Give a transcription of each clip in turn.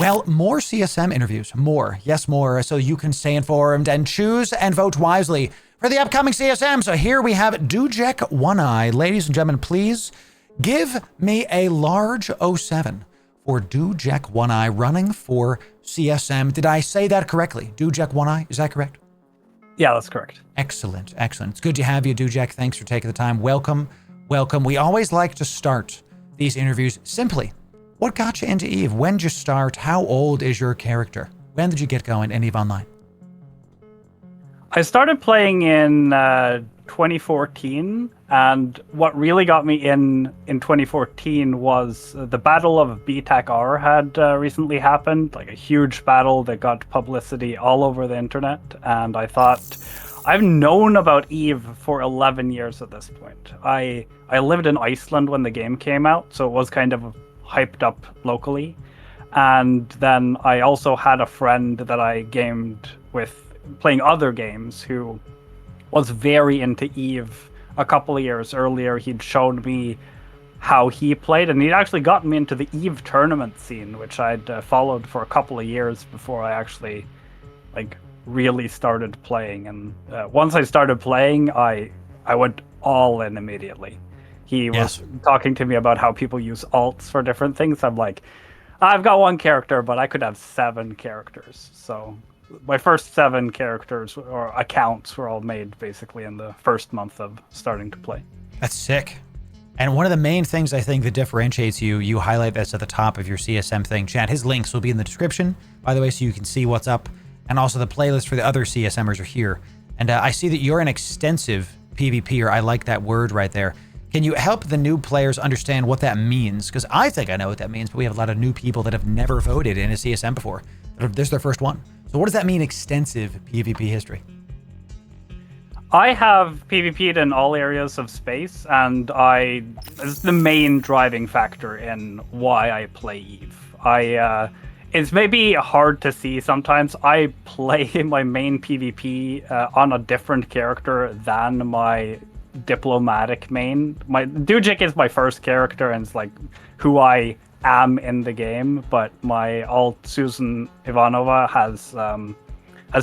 Well, more CSM interviews. More. Yes, more. So you can stay informed and choose and vote wisely for the upcoming CSM. So here we have Dujek Oneye. Ladies and gentlemen, please give me a large 07 for Dujek Oneye running for CSM. Did I say that correctly? Dujek Oneye, is that correct? Yeah, that's correct. Excellent, excellent. It's good to have you, Dujek. Thanks for taking the time. Welcome, welcome. We always like to start these interviews simply. What got you into EVE? When did you start? How old is your character? When did you get going in EVE Online? I started playing in 2014, and what really got me in 2014 was the Battle of BTAC-R had recently happened, like a huge battle that got publicity all over the internet, and I thought, I've known about EVE for 11 years at this point. I lived in Iceland when the game came out, so it was kind of hyped up locally. And then I also had a friend that I gamed with playing other games who was very into EVE a couple of years earlier. He'd shown me how he played, and he'd actually gotten me into the EVE tournament scene, which I'd followed for a couple of years before I actually really started playing. And once I started playing, I went all in immediately. He was talking to me about how people use alts for different things. I'm like, I've got one character, but I could have 7 characters. So my first 7 characters or accounts were all made basically in the first month of starting to play. That's sick. And one of the main things I think that differentiates you, you highlight this at the top of your CSM thing. Chat, his links will be in the description, by the way, so you can see what's up. And also the playlist for the other CSMers are here. And I see that you're an extensive PvPer. I like that word right there. Can you help the new players understand what that means? Because I think I know what that means, but we have a lot of new people that have never voted in a CSM before. This is their first one. So what does that mean, extensive PvP history? I have PvP'd in all areas of space, and it's the main driving factor in why I play EVE. It's maybe hard to see sometimes. I play my main PvP on a different character than my diplomatic main. My Dujek is my first character, and it's like who I am in the game, but my alt Susan Ivanova has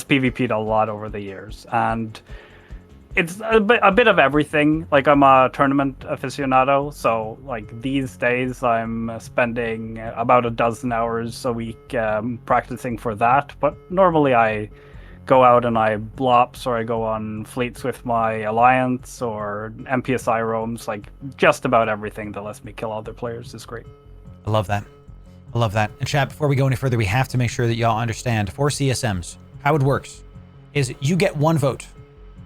PvP'd a lot over the years, and it's a bit of everything. Like, I'm a tournament aficionado, so like these days I'm spending about 12 hours a week practicing for that, but normally I go out and I blops, or I go on fleets with my alliance, or MPSI roams. Like, just about everything that lets me kill other players is great. I love that. I love that. And chat, before we go any further, we have to make sure that y'all understand for CSMs, how it works is you get 1 vote,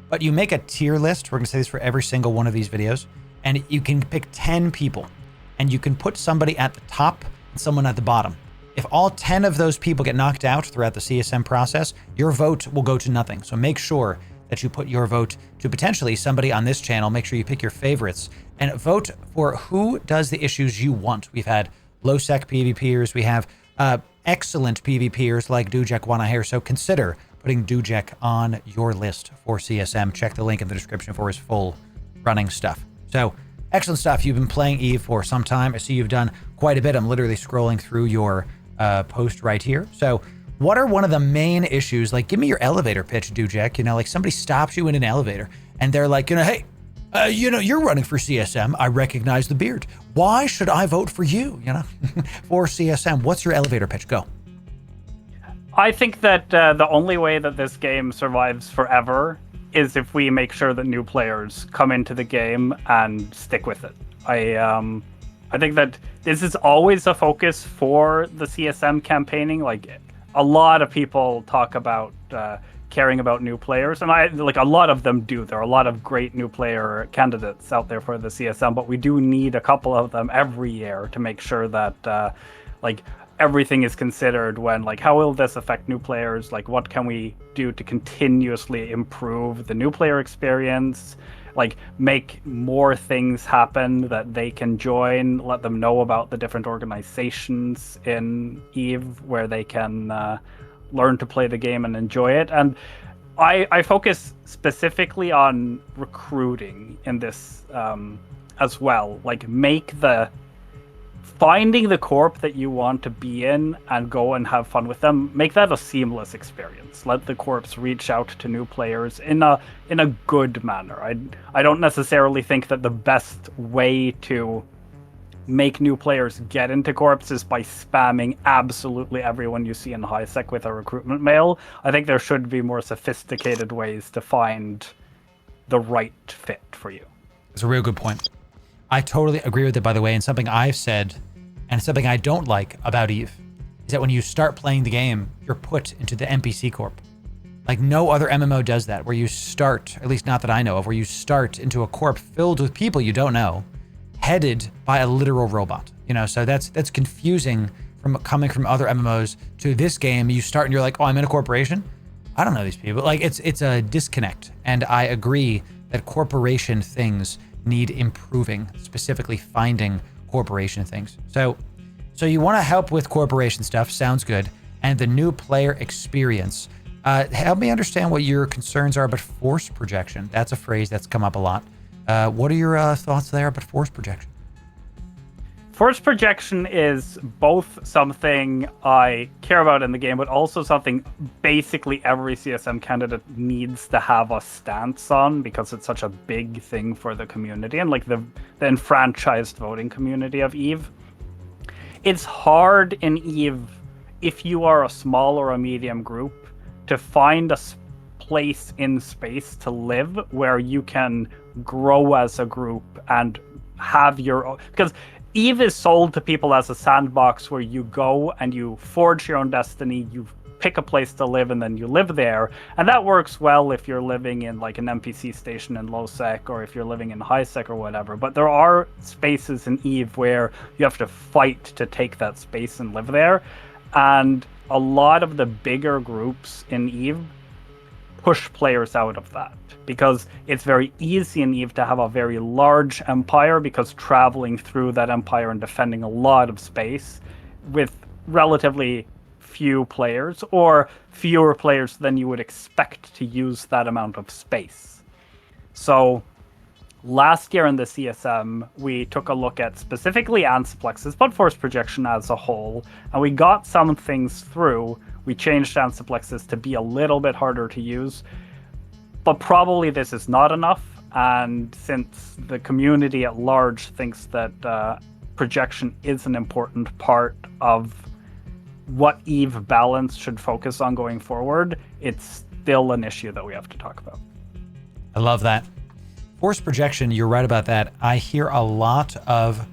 but you make a tier list. We're gonna say this for every single one of these videos, and you can pick 10 people, and you can put somebody at the top and someone at the bottom. If all 10 of those people get knocked out throughout the CSM process, your vote will go to nothing. So make sure that you put your vote to potentially somebody on this channel. Make sure you pick your favorites and vote for who does the issues you want. We've had low-sec PvPers. We have excellent PvPers like Dujek Oneye. So consider putting Dujek on your list for CSM. Check the link in the description for his full running stuff. So excellent stuff. You've been playing EVE for some time. I see you've done quite a bit. I'm literally scrolling through your post right here. So what are one of the main issues? Like, give me your elevator pitch, Dujek. Like somebody stops you in an elevator and they're like, hey, you're running for CSM. I recognize the beard. Why should I vote for you? For CSM, what's your elevator pitch? Go. I think that the only way that this game survives forever is if we make sure that new players come into the game and stick with it. I think that this is always a focus for the CSM campaigning. Like, a lot of people talk about caring about new players, and a lot of them do. There are a lot of great new player candidates out there for the CSM, but we do need a couple of them every year to make sure that everything is considered when, how will this affect new players? What can we do to continuously improve the new player experience? Make more things happen that they can join, let them know about the different organizations in EVE where they can learn to play the game and enjoy it. And I focus specifically on recruiting in this as well. finding the corp that you want to be in and go and have fun with them, make that a seamless experience. Let the corps reach out to new players in a good manner. I don't necessarily think that the best way to make new players get into corps is by spamming absolutely everyone you see in high sec with a recruitment mail. I think there should be more sophisticated ways to find the right fit for you. It's a real good point. I totally agree with it, by the way, and something I've said, and something I don't like about EVE, is that when you start playing the game, you're put into the NPC corp. Like, no other MMO does that, where you start, at least not that I know of, where you start into a corp filled with people you don't know, headed by a literal robot. So that's confusing from coming from other MMOs to this game. You start and you're like, oh, I'm in a corporation? I don't know these people. Like, it's a disconnect. And I agree that corporation things need improving, specifically finding corporation things. So you want to help with corporation stuff, sounds good. And the new player experience. Help me understand what your concerns are about force projection. That's a phrase that's come up a lot. What are your thoughts there about force projection? Force projection is both something I care about in the game, but also something basically every CSM candidate needs to have a stance on, because it's such a big thing for the community and like the enfranchised voting community of EVE. It's hard in EVE, if you are a small or a medium group, to find a place in space to live where you can grow as a group and have your own, because EVE is sold to people as a sandbox where you go and you forge your own destiny, you pick a place to live and then you live there. And that works well if you're living in like an NPC station in low sec, or if you're living in high sec or whatever. But there are spaces in EVE where you have to fight to take that space and live there. And a lot of the bigger groups in EVE push players out of that, because it's very easy in EVE to have a very large empire, because traveling through that empire and defending a lot of space with relatively few players, or fewer players than you would expect to use that amount of space. So last year in the CSM, we took a look at specifically ansiplexes, but force projection as a whole, and we got some things through. We changed ansiplexes to be a little bit harder to use, but probably this is not enough. And since the community at large thinks that projection is an important part of what EVE balance should focus on going forward, it's still an issue that we have to talk about. I love that. Force projection, you're right about that. I hear a lot of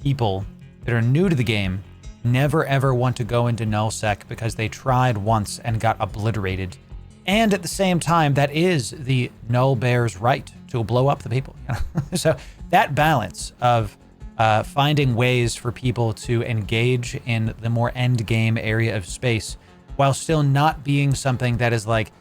people that are new to the game never ever want to go into nullsec because they tried once and got obliterated. And at the same time, that is the null bear's right to blow up the people. So that balance of finding ways for people to engage in the more end game area of space while still not being something that is like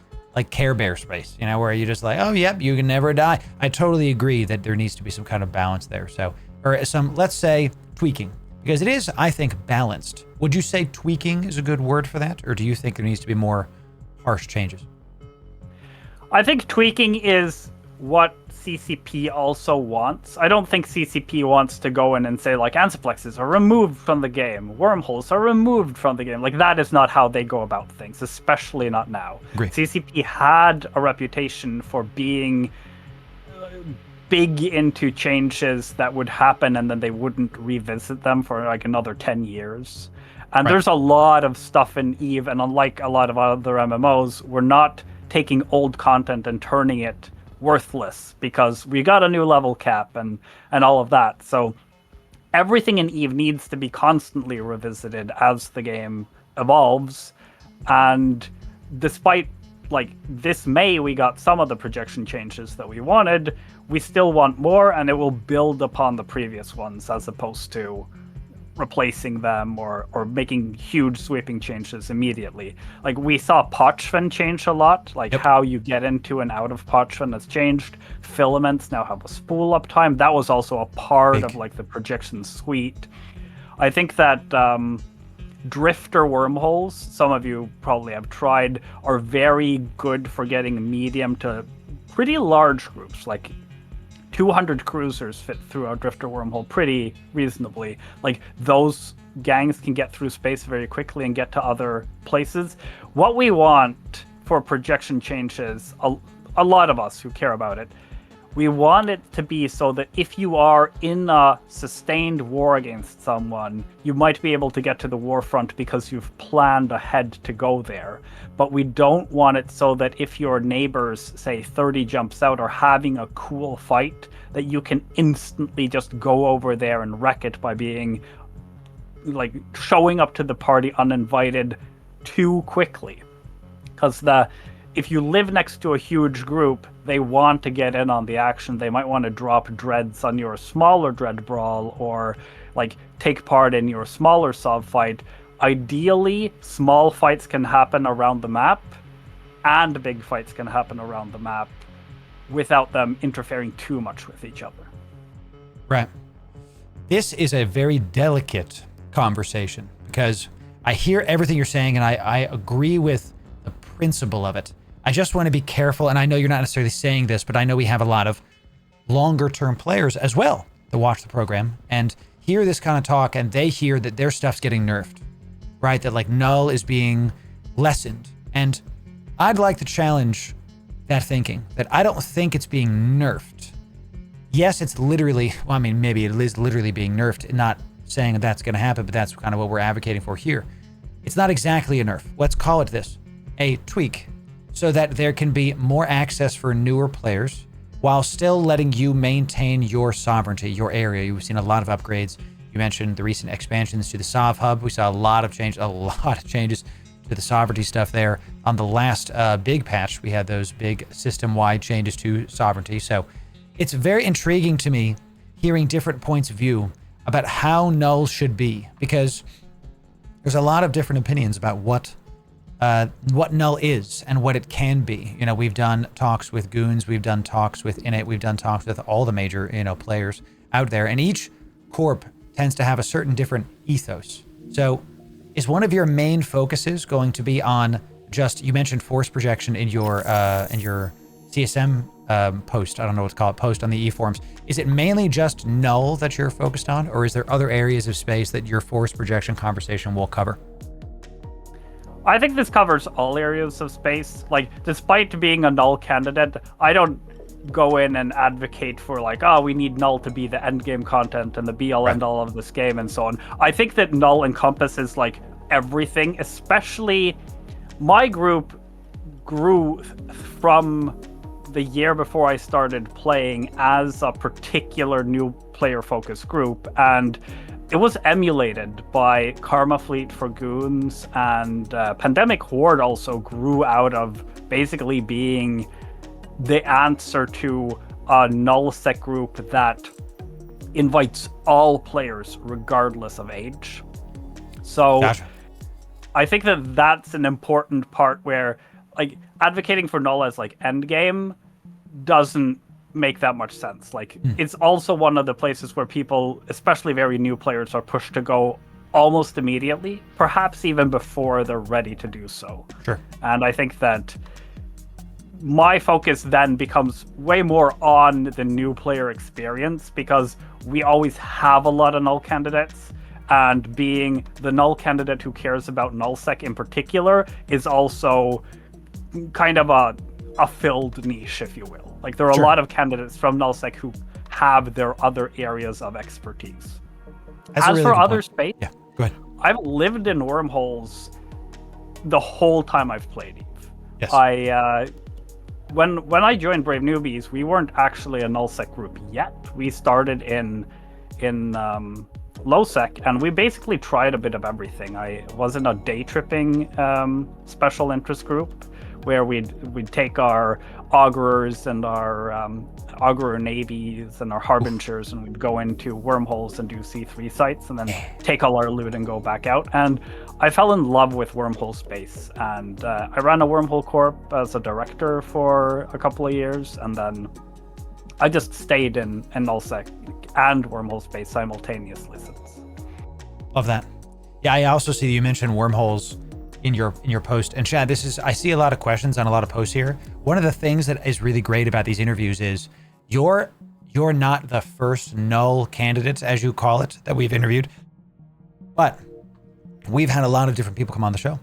Care Bear space, where you just like, oh, yep, you can never die. I totally agree that there needs to be some kind of balance there. So, or some, let's say, tweaking. Because it is, I think, balanced. Would you say tweaking is a good word for that? Or do you think there needs to be more harsh changes? I think tweaking is what CCP also wants. I don't think CCP wants to go in and say, like, ansiplexes are removed from the game, wormholes are removed from the game. Like, that is not how they go about things, especially not now. Great. CCP had a reputation for being big into changes that would happen and then they wouldn't revisit them for like another 10 years. And There's a lot of stuff in EVE, and unlike a lot of other MMOs, we're not taking old content and turning it worthless because we got a new level cap and all of that. So everything in EVE needs to be constantly revisited as the game evolves. And despite like this May, we got some of the projection changes that we wanted. We still want more, and it will build upon the previous ones as opposed to replacing them or making huge sweeping changes immediately. Like we saw Parchment change a lot, like how you get into and out of Parchment has changed. Filaments now have a spool up time. That was also a part of like the projection suite. I think that Drifter wormholes, some of you probably have tried, are very good for getting medium to pretty large groups. Like 200 cruisers fit through our drifter wormhole pretty reasonably. Like, those gangs can get through space very quickly and get to other places. What we want for projection changes, a lot of us who care about it, we want it to be so that if you are in a sustained war against someone, you might be able to get to the war front because you've planned ahead to go there. But we don't want it so that if your neighbors, say 30 jumps out, are having a cool fight, that you can instantly just go over there and wreck it by being, like, showing up to the party uninvited too quickly. Because if you live next to a huge group, they want to get in on the action. They might want to drop dreads on your smaller dread brawl, or like take part in your smaller sov fight. Ideally, small fights can happen around the map, and big fights can happen around the map without them interfering too much with each other. Right. This is a very delicate conversation, because I hear everything you're saying, and I agree with the principle of it. I just want to be careful, and I know you're not necessarily saying this, but I know we have a lot of longer-term players as well that watch the program and hear this kind of talk, and they hear that their stuff's getting nerfed, right? That, like, null is being lessened. And I'd like to challenge that thinking, that I don't think it's being nerfed. Yes, it's literally, well, I mean, maybe it is literally being nerfed, not saying that that's going to happen, but that's kind of what we're advocating for here. It's not exactly a nerf. Let's call it this, a tweak, so that there can be more access for newer players while still letting you maintain your sovereignty, your area. You've seen a lot of upgrades. You mentioned the recent expansions to the Sov Hub. We saw a lot of changes to the sovereignty stuff there. On the last big patch, we had those big system-wide changes to sovereignty. So it's very intriguing to me hearing different points of view about how null should be, because there's a lot of different opinions about what null is and what it can be. You know, we've done talks with Goons, we've done talks with Init, we've done talks with all the major, players out there, and each corp tends to have a certain different ethos. So is one of your main focuses going to be on just, you mentioned force projection in your CSM post, I don't know what to call it, post on the e-forums. Is it mainly just null that you're focused on, or is there other areas of space that your force projection conversation will cover? I think this covers all areas of space. Like, despite being a null candidate, I don't go in and advocate for, like, oh, we need null to be the endgame content and the be-all end-all of this game and so on. I think that null encompasses, like, everything, especially my group grew from the year before I started playing as a particular new player-focused group, and it was emulated by Karma Fleet for Goons, and Pandemic Horde also grew out of basically being the answer to a nullsec group that invites all players regardless of age. So gotcha. I think that that's an important part where, like, advocating for null as, like, endgame doesn't make that much sense. Like, it's also one of the places where people, especially very new players, are pushed to go almost immediately, perhaps even before they're ready to do so. Sure. And I think that my focus then becomes way more on the new player experience, because we always have a lot of null candidates, and being the null candidate who cares about nullsec in particular is also kind of a filled niche, if you will. Like, there are Sure. a lot of candidates from nullsec who have their other areas of expertise. That's As really for good other point. space, Yeah, go ahead. I've lived in wormholes the whole time I've played Eve. Yes. When I joined Brave Newbies, we weren't actually a nullsec group yet. We started in lowsec, and we basically tried a bit of everything. I was in a day tripping special interest group where we'd take our augurers and our augurer navies and our harbingers, and we'd go into wormholes and do C3 sites, and then take all our loot and go back out. And I fell in love with wormhole space, and I ran a wormhole corp as a director for a couple of years, and then I just stayed in nullsec and wormhole space simultaneously since. Love that. Yeah, I also see you mentioned wormholes in your post. And Chad, I see a lot of questions on a lot of posts here. One of the things that is really great about these interviews is your you're not the first null candidate, as you call it, that we've interviewed. But we've had a lot of different people come on the show.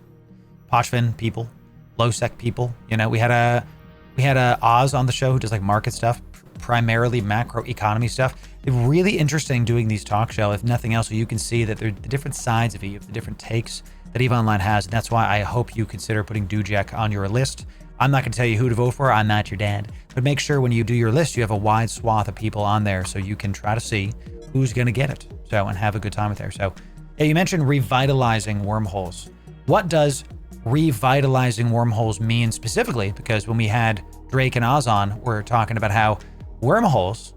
Pochvin people, low-sec people. You know, we had a Oz on the show who does like market stuff, primarily macro economy stuff. It's really interesting doing these talk show, if nothing else, so you can see that they're the different sides of EVE, the different takes that EVE Online has. And that's why I hope you consider putting Dujek on your list. I'm not going to tell you who to vote for. I'm not your dad. But make sure when you do your list, you have a wide swath of people on there so you can try to see who's going to get it. So, and have a good time with there. So, yeah, you mentioned revitalizing wormholes. What does revitalizing wormholes mean specifically? Because when we had Drake and Oz on, we're talking about how wormholes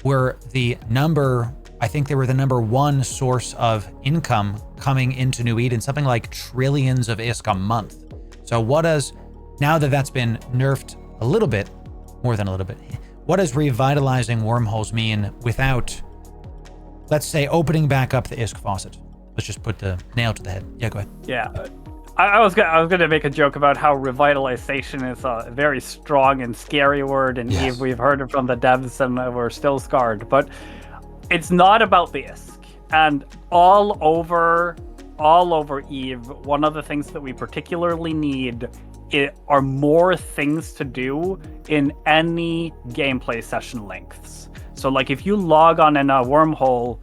were the number, I think they were the number one source of income coming into New Eden, something like trillions of ISK a month. So what does, now that that's been nerfed a little bit, more than a little bit, what does revitalizing wormholes mean without, let's say, opening back up the ISK faucet? Let's just put the nail to the head. Yeah, go ahead. Yeah. I was going to make a joke about how revitalization is a very strong and scary word, and Yes. we've heard it from the devs, and we're still scarred. But it's not about the ISK. And all over EVE, one of the things that we particularly need are more things to do in any gameplay session lengths. So, like, if you log on in a wormhole,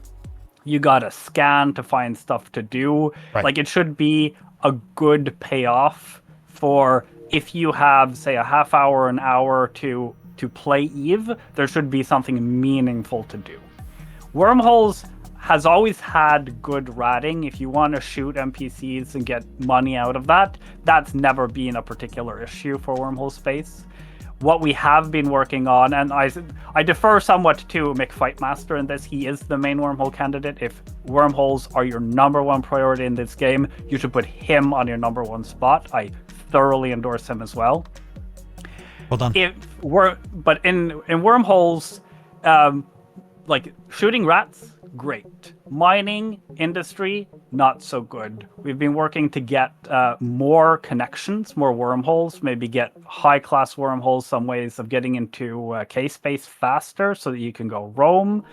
you gotta scan to find stuff to do. Right. Like, it should be a good payoff for if you have, say, a half hour, an hour to play EVE, there should be something meaningful to do. Wormholes has always had good ratting. If you want to shoot NPCs and get money out of that, that's never been a particular issue for Wormhole Space. What we have been working on, and I defer somewhat to McFightmaster in this, he is the main wormhole candidate. If wormholes are your number one priority in this game, you should put him on your number one spot. I thoroughly endorse him as well. Well done. But in wormholes, like shooting rats, great. Mining industry, not so good. We've been working to get more connections, more wormholes, maybe get high-class wormholes, some ways of getting into K-space faster so that you can go roam.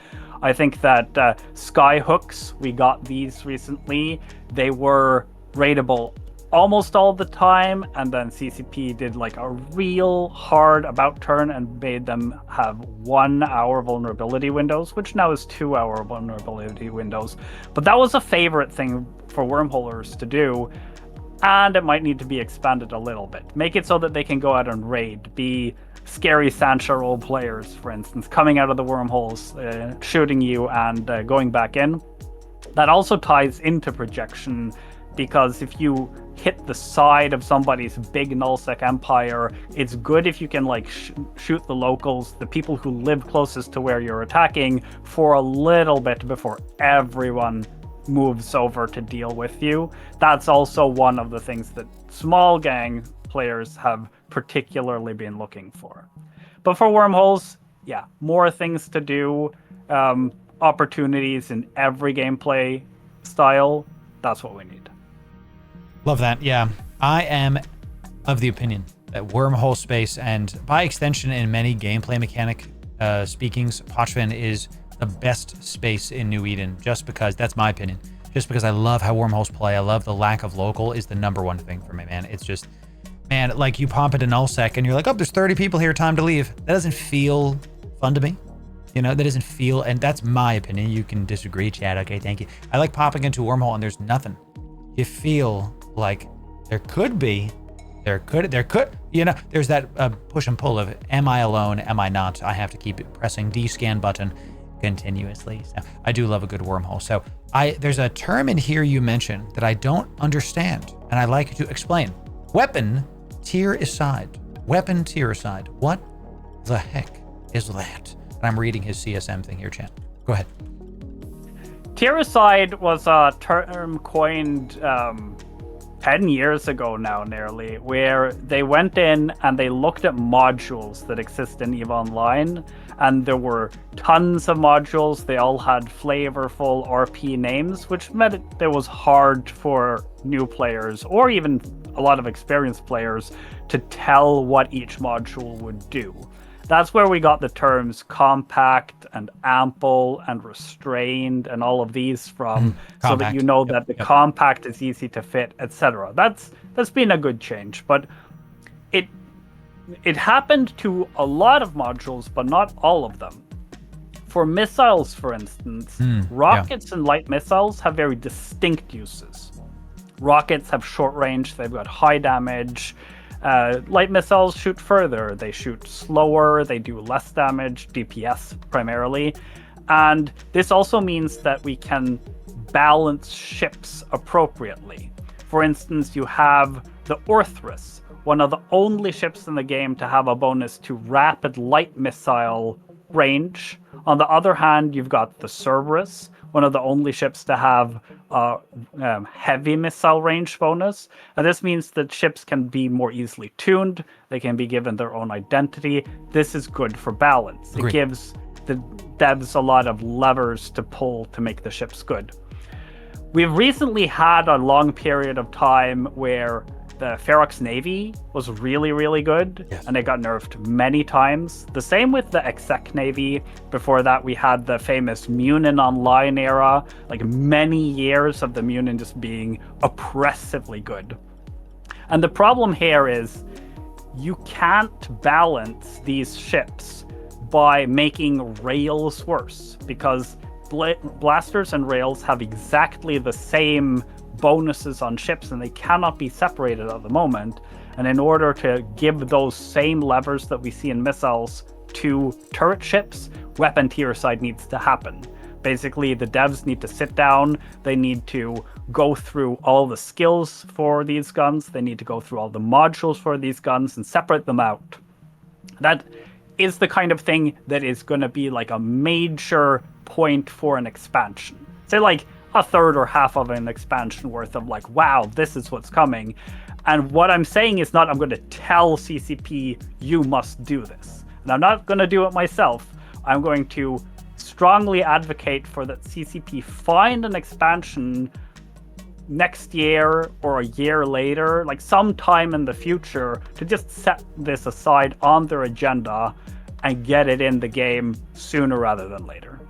I think that sky hooks, we got these recently. They were raidable almost all the time, and then CCP did like a real hard about turn and made them have 1 hour vulnerability windows, which now is 2 hour vulnerability windows. But that was a favorite thing for wormholers to do, and it might need to be expanded a little bit. Make it so that they can go out and raid, be scary Sancha role players, for instance, coming out of the wormholes, shooting you and going back in. That also ties into projection, because if you hit the side of somebody's big nullsec empire, it's good if you can like shoot the locals, the people who live closest to where you're attacking, for a little bit before everyone moves over to deal with you. That's also one of the things that small gang players have particularly been looking for. But for wormholes, yeah, more things to do, opportunities in every gameplay style. That's what we need. Love that. Yeah, I am of the opinion that wormhole space, and by extension in many gameplay mechanic speakings, Pochvin is the best space in New Eden, just because, that's my opinion, just because I love how wormholes play. I love the lack of local is the number one thing for me, man. It's just, man, like you pop into nullsec and you're like, oh, there's 30 people here, time to leave. That doesn't feel fun to me. You know, that doesn't feel, and that's my opinion. You can disagree, Chad. Okay, thank you. I like popping into a wormhole and there's nothing. You feel like there could, you know, there's that push and pull of, am I alone? Am I not? I have to keep pressing the scan button continuously. So I do love a good wormhole. So there's a term in here you mentioned that I don't understand, and I'd like you to explain. Weapon tier aside. Weapon tier aside. What the heck is that? And I'm reading his CSM thing here, Chan. Go ahead. Tiericide was a term coined 10 years ago now, nearly, where they went in and they looked at modules that exist in EVE Online, and there were tons of modules. They all had flavorful RP names, which meant it was hard for new players, or even a lot of experienced players, to tell what each module would do. That's where we got the terms compact and ample and restrained and all of these from, so that you know that the compact is easy to fit, etc. That's been a good change, but it happened to a lot of modules, but not all of them. For missiles, for instance, rockets and light missiles have very distinct uses. Rockets have short range, they've got high damage. Light missiles shoot further, they shoot slower, they do less damage, DPS primarily. And this also means that we can balance ships appropriately. For instance, you have the Orthrus, one of the only ships in the game to have a bonus to rapid light missile range. On the other hand, you've got the Cerberus, one of the only ships to have a heavy missile range bonus. And this means that ships can be more easily tuned, they can be given their own identity. This is good for balance. Agreed. It gives the devs a lot of levers to pull to make the ships good. We've recently had a long period of time where the Ferox Navy was really, really good, and it got nerfed many times. The same with the Exec Navy. Before that, we had the famous Munin Online era, like many years of the Munin just being oppressively good. And the problem here is you can't balance these ships by making rails worse, because blasters and rails have exactly the same bonuses on ships, and they cannot be separated at the moment. And in order to give those same levers that we see in missiles to turret ships, weapon tier side needs to happen. Basically, the devs need to sit down, they need to go through all the skills for these guns, they need to go through all the modules for these guns and separate them out. That is the kind of thing that is going to be like a major point for an expansion. Say like a third or half of an expansion worth of like, wow, this is what's coming. And what I'm saying is not, I'm going to tell CCP, you must do this. And I'm not going to do it myself. I'm going to strongly advocate for that CCP find an expansion next year or a year later, like sometime in the future, to just set this aside on their agenda and get it in the game sooner rather than later.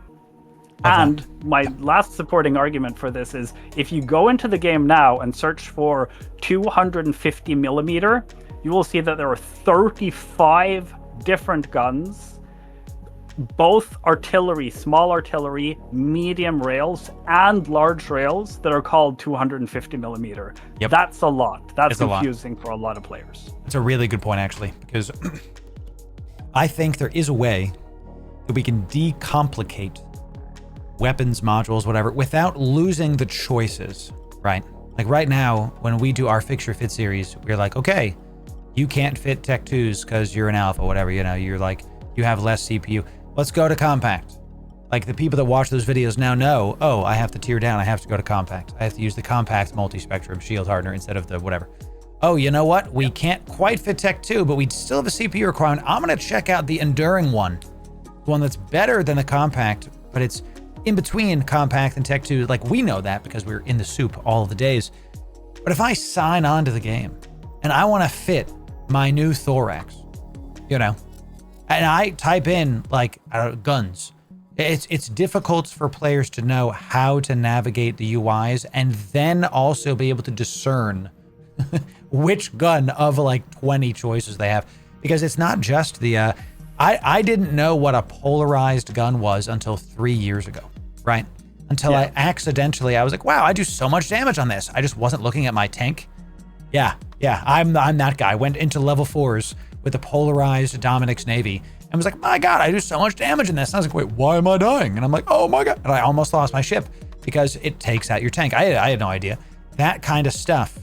Okay. And my last supporting argument for this is, if you go into the game now and search for 250 millimeter, you will see that there are 35 different guns, both artillery, small artillery, medium rails, and large rails that are called 250 millimeter. Yep. That's a lot. That's confusing for a lot of players. It's a really good point, actually, because I think there is a way that we can decomplicate weapons, modules, whatever, without losing the choices, right? Like right now, when we do our fixture fit series, we're like, okay, you can't fit Tech 2s because you're an alpha, whatever, you know, you're like, you have less CPU. Let's go to compact. Like the people that watch those videos now know, oh, I have to tier down, I have to go to compact. I have to use the compact multi-spectrum shield hardener instead of the whatever. Oh, you know what? We can't quite fit Tech 2, but we still have a CPU requirement. I'm gonna check out the enduring one. The one that's better than the compact, but it's in between compact and Tech 2. Like, we know that because we're in the soup all of the days. But if I sign on to the game and I want to fit my new thorax, you know, and I type in like guns, it's difficult for players to know how to navigate the UIs and then also be able to discern which gun of like 20 choices they have, because it's not just the I didn't know what a polarized gun was until 3 years ago, right? Until I accidentally, I was like, wow, I do so much damage on this. I just wasn't looking at my tank. Yeah, I'm that guy. I went into level 4s with a polarized Dominic's Navy and was like, my God, I do so much damage in this. And I was like, wait, why am I dying? And I'm like, oh my God. And I almost lost my ship because it takes out your tank. I had no idea. That kind of stuff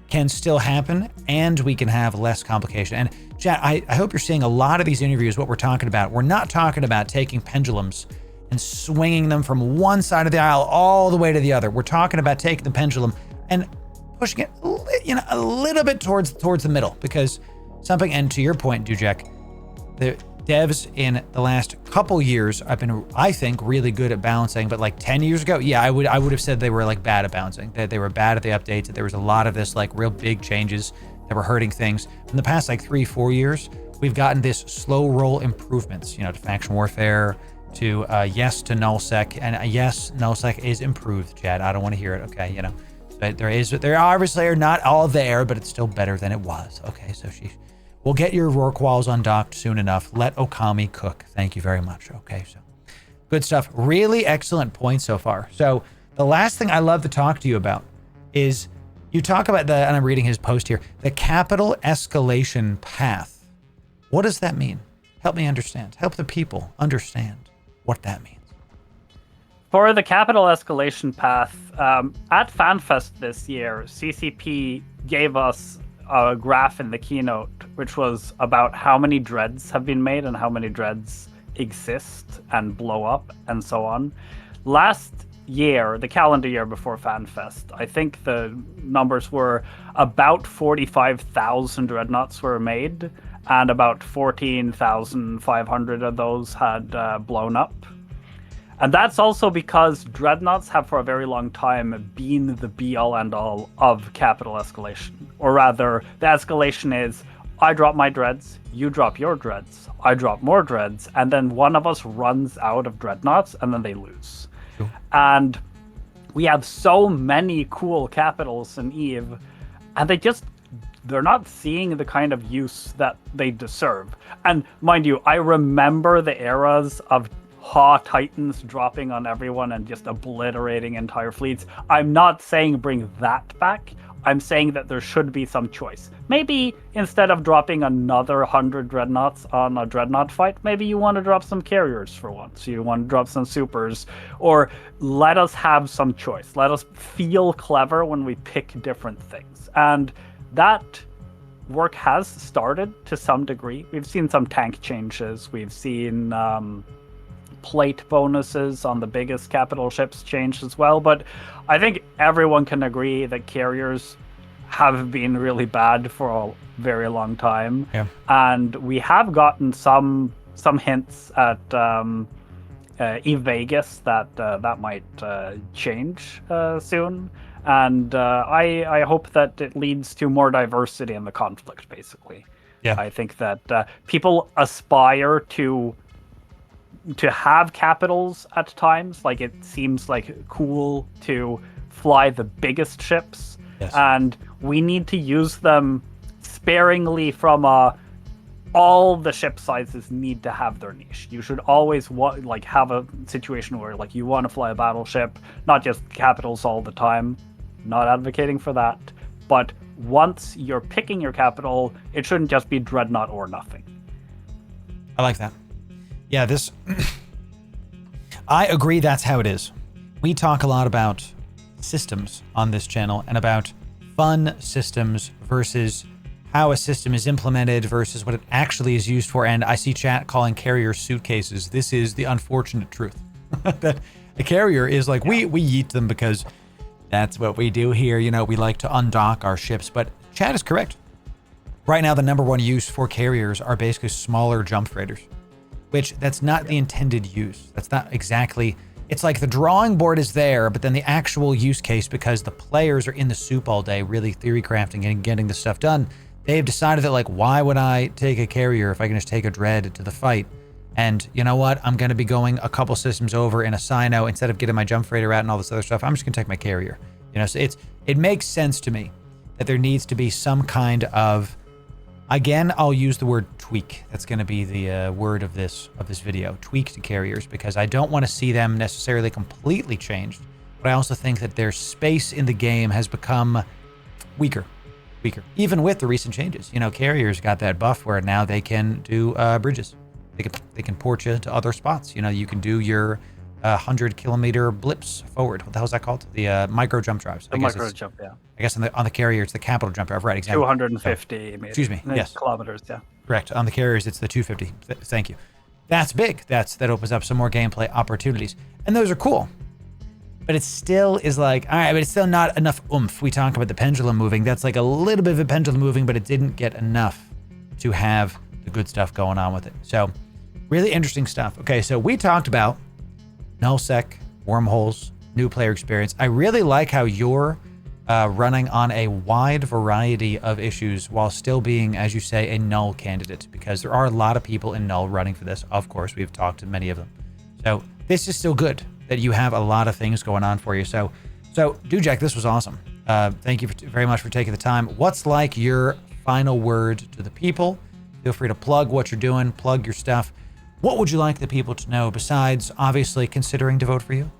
can still happen, and we can have less complication. And chat, I hope you're seeing a lot of these interviews, what we're talking about. We're not talking about taking pendulums and swinging them from one side of the aisle all the way to the other. We're talking about taking the pendulum and pushing it, you know, a little bit towards the middle, because something, and to your point, Dujek, the devs in the last couple years have been, I think, really good at balancing. But like 10 years ago, yeah, I would have said they were like bad at balancing. That they were bad at the updates. That there was a lot of this like real big changes that were hurting things. In the past like 3-4 years, we've gotten this slow roll improvements, to faction warfare, to yes to nullsec, and yes, nullsec is improved, Chad. I don't want to hear it. Okay, but there obviously are not all there, but it's still better than it was. Okay, so we'll get your Rourke walls undocked soon enough. Let Okami cook. Thank you very much. Okay, so good stuff. Really excellent point so far. So the last thing I love to talk to you about is you talk about and I'm reading his post here, the capital escalation path. What does that mean? Help me understand. Help the people understand what that means. For the capital escalation path, at FanFest this year, CCP gave us a graph in the keynote, which was about how many dreads have been made and how many dreads exist and blow up and so on. Last year, the calendar year before FanFest, I think the numbers were about 45,000 dreadnoughts were made, and about 14,500 of those had blown up. And that's also because dreadnoughts have for a very long time been the be-all end-all of capital escalation. Or rather, the escalation is, I drop my dreads, you drop your dreads, I drop more dreads, and then one of us runs out of dreadnoughts, and then they lose. Sure. And we have so many cool capitals in EVE, and they're not seeing the kind of use that they deserve. And mind you, I remember the eras of Titans dropping on everyone and just obliterating entire fleets. I'm not saying bring that back. I'm saying that there should be some choice. Maybe instead of dropping another 100 dreadnoughts on a dreadnought fight, maybe you want to drop some carriers for once. You want to drop some supers, or let us have some choice. Let us feel clever when we pick different things. And that work has started to some degree. We've seen some tank changes. We've seen plate bonuses on the biggest capital ships change as well. But I think everyone can agree that carriers have been really bad for a very long time. Yeah. And we have gotten some hints at EVE Vegas that might change soon. And I hope that it leads to more diversity in the conflict, basically. Yeah. I think that people aspire to have capitals at times. Like, it seems like cool to fly the biggest ships. Yes. And we need to use them sparingly from all the ship sizes need to have their niche. You should always have a situation where you want to fly a battleship, not just capitals all the time. Not advocating for that, but once you're picking your capital, it shouldn't just be dreadnought or nothing. I like that. Yeah, I agree that's how it is. We talk a lot about systems on this channel and about fun systems versus how a system is implemented versus what it actually is used for. And I see chat calling carriers suitcases. This is the unfortunate truth. That a carrier is we yeet them because that's what we do here. We like to undock our ships, but chat is correct. Right now, the number one use for carriers are basically smaller jump freighters, which that's not the intended use. That's not exactly, it's like the drawing board is there, but then the actual use case, because the players are in the soup all day, really theory crafting and getting the stuff done. They've decided that why would I take a carrier if I can just take a dread to the fight? And you know what? I'm going to be going a couple systems over in a Sino instead of getting my jump freighter out and all this other stuff. I'm just going to take my carrier. So it makes sense to me that there needs to be some kind of, again, I'll use the word tweak. That's going to be the word of this video, tweak to carriers, because I don't want to see them necessarily completely changed, but I also think that their space in the game has become weaker, even with the recent changes. Carriers got that buff where now they can do bridges. They can port you to other spots. You can do your 100-kilometer blips forward. What the hell is that called? The micro jump drives. The micro jump, yeah. I guess on the carrier, it's the capital jump drive. Right, exactly. 250 meters. Excuse me, yes. Kilometers, yeah. Correct. On the carriers, it's the 250. Thank you. That's big. That opens up some more gameplay opportunities. And those are cool. But it still is all right, but it's still not enough oomph. We talk about the pendulum moving. That's a little bit of a pendulum moving, but it didn't get enough to have the good stuff going on with it. So really interesting stuff. Okay, so we talked about nullsec, wormholes, new player experience. I really like how your running on a wide variety of issues while still being, as you say, a null candidate, because there are a lot of people in null running for this. Of course, we've talked to many of them. So this is still good that you have a lot of things going on for you. So Dujek, this was awesome. Thank you very much for taking the time. What's like your final word to the people? Feel free to plug what you're doing, plug your stuff. What would you like the people to know besides obviously considering to vote for you?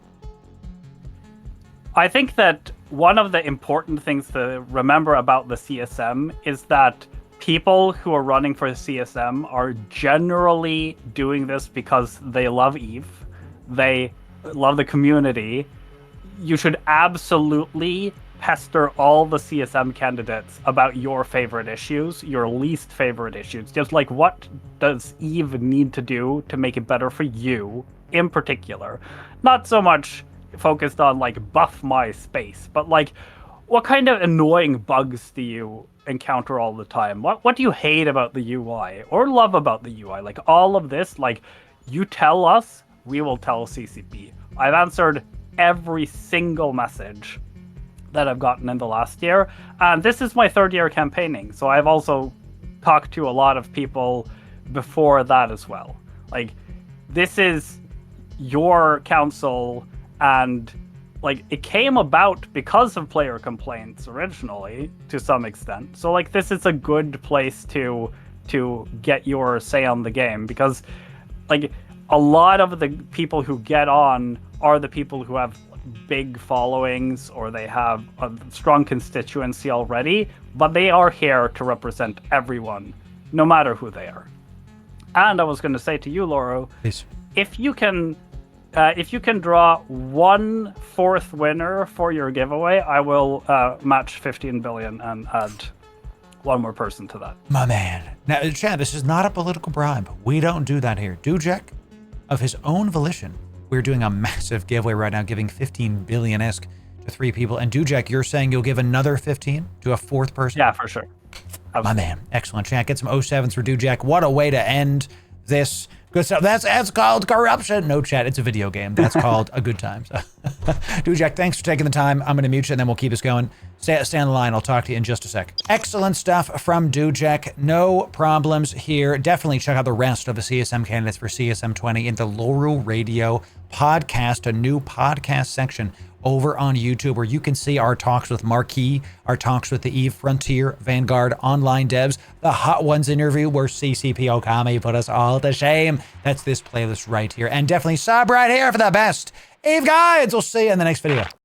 I think that one of the important things to remember about the CSM is that people who are running for the CSM are generally doing this because they love EVE, they love the community. You should absolutely pester all the CSM candidates about your favorite issues, your least favorite issues. Just like, what does EVE need to do to make it better for you in particular? Not so much focused on like buff my space, but like, what kind of annoying bugs do you encounter all the time? What do you hate about the UI or love about the UI? Like all of this, like you tell us, we will tell CCP. I've answered every single message that I've gotten in the last year, and this is my third year campaigning, so I've also talked to a lot of people before that as well. Like, this is your council, and like it came about because of player complaints originally to some extent. So like this is a good place to get your say on the game, because like a lot of the people who get on are the people who have big followings or they have a strong constituency already, but they are here to represent everyone, no matter who they are. And I was going to say to you, Loru, please, if you can draw 1/4 winner for your giveaway, I will match 15 billion and add one more person to that. My man. Now, Chad, this is not a political bribe. We don't do that here. Dujek, of his own volition, we're doing a massive giveaway right now, giving 15 billion-esque to 3 people. And Dujek, you're saying you'll give another 15 to a 4th person? Yeah, for sure. Absolutely. My man. Excellent. Chat. Get some 07s for Dujek. What a way to end this. Good stuff. That's called corruption. No, chat. It's a video game. That's called a good time. So, Dujek, thanks for taking the time. I'm going to mute you and then we'll keep this going. Stay on the line. I'll talk to you in just a sec. Excellent stuff from Dujek. No problems here. Definitely check out the rest of the CSM candidates for CSM 20 in the Loru Radio podcast, a new podcast section over on YouTube where you can see our talks with Marquis, our talks with the EVE Frontier, Vanguard, online devs, the Hot Ones interview where CCP Okami put us all to shame. That's this playlist right here. And definitely sub right here for the best EVE guides. We'll see you in the next video.